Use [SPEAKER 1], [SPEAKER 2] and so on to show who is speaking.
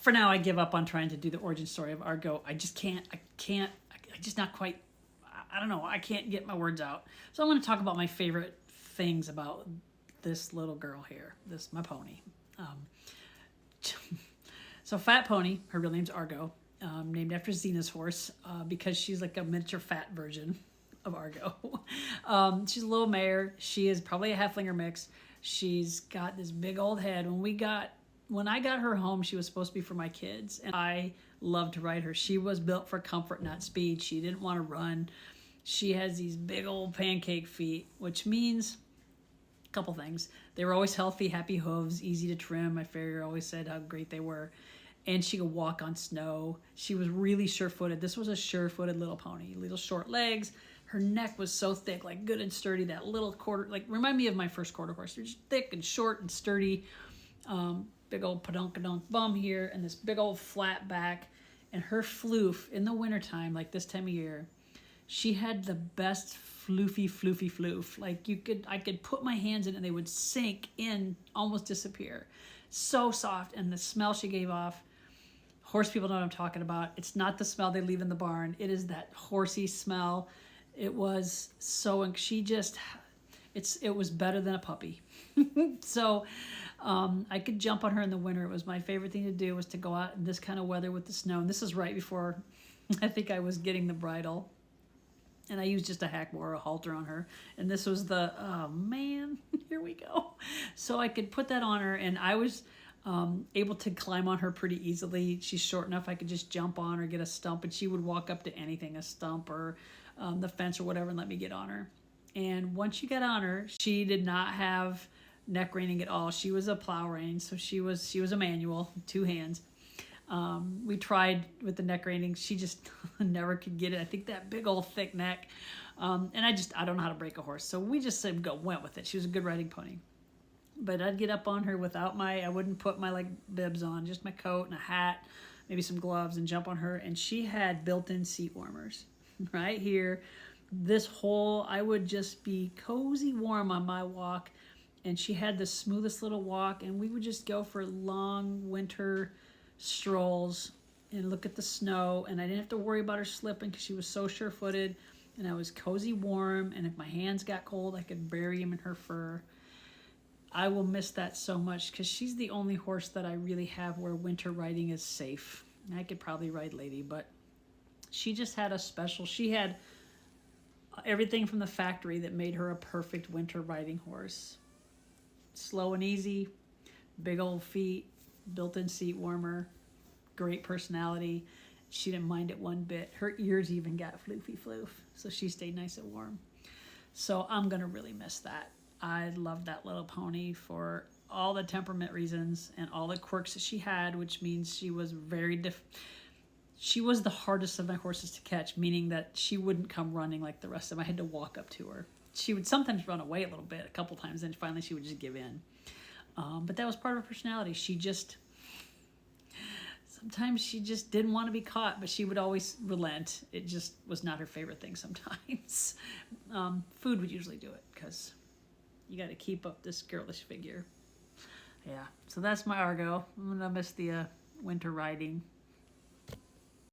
[SPEAKER 1] for now, I give up on trying to do the origin story of Argo. I just can't. I just not quite. I don't know. I can't get my words out. So I'm going to talk about my favorite things about this little girl here. My pony. So Fat Pony, her real name's Argo, named after Xena's horse because she's like a miniature fat version of Argo. She's a little mare. She is probably a halflinger mix. She's got this big old head. When I got her home, she was supposed to be for my kids, and I loved to ride her. She was built for comfort, not speed. She didn't want to run. She has these big old pancake feet, which means a couple things. They were always healthy, happy hooves, easy to trim. My farrier always said how great they were. And she could walk on snow. She was really sure-footed. This was a sure-footed little pony. Little short legs. Her neck was so thick, like good and sturdy. That little quarter, like remind me of my first quarter horse. They're just thick and short and sturdy. Big old padunkadunk bum here and this big old flat back. And her floof in the wintertime, like this time of year, she had the best floofy floof. Like I could put my hands in it and they would sink in, almost disappear. So soft. And the smell she gave off, horse people know what I'm talking about. It's not the smell they leave in the barn. It is that horsey smell. It was so, and it was better than a puppy. So I could jump on her in the winter. It was my favorite thing to do, was to go out in this kind of weather with the snow. And this is right before I think I was getting the bridle. And I used just a hackmore, a halter on her. And this was oh man, here we go. So I could put that on her, and I was able to climb on her pretty easily. She's short enough I could just jump on or get a stump, and she would walk up to anything, a stump or the fence or whatever, and let me get on her. And once you got on her, she did not have neck reining at all. She was a plow rein, so she was a manual, 2 hands. We tried with the neck reining. She just never could get it. I think that big old thick neck. And I don't know how to break a horse. So we just went with it. She was a good riding pony. But I'd get up on her without I wouldn't put my like bibs on, just my coat and a hat, maybe some gloves, and jump on her. And she had built-in seat warmers right here. I would just be cozy warm on my walk. And she had the smoothest little walk. And we would just go for long winter strolls and look at the snow, and I didn't have to worry about her slipping because she was so sure-footed, and I was cozy warm, and if my hands got cold I could bury them in her fur. I will miss that so much because she's the only horse that I really have where winter riding is safe. I could probably ride Lady, but she just had she had everything from the factory that made her a perfect winter riding horse. Slow and easy, big old feet, built-in seat warmer, great personality. She didn't mind it one bit. Her ears even got floofy floof, so she stayed nice and warm. So I'm gonna really miss that. I love that little pony for all the temperament reasons and all the quirks that she had, which means she was she was the hardest of my horses to catch, meaning that she wouldn't come running like the rest of them. I had to walk up to her. She would sometimes run away a little bit, a couple times, and finally she would just give in. But that was part of her personality. Sometimes she just didn't want to be caught, but she would always relent. It just was not her favorite thing sometimes. Food would usually do it because you got to keep up this girlish figure. Yeah, so that's my Argo. I'm going to miss the winter riding.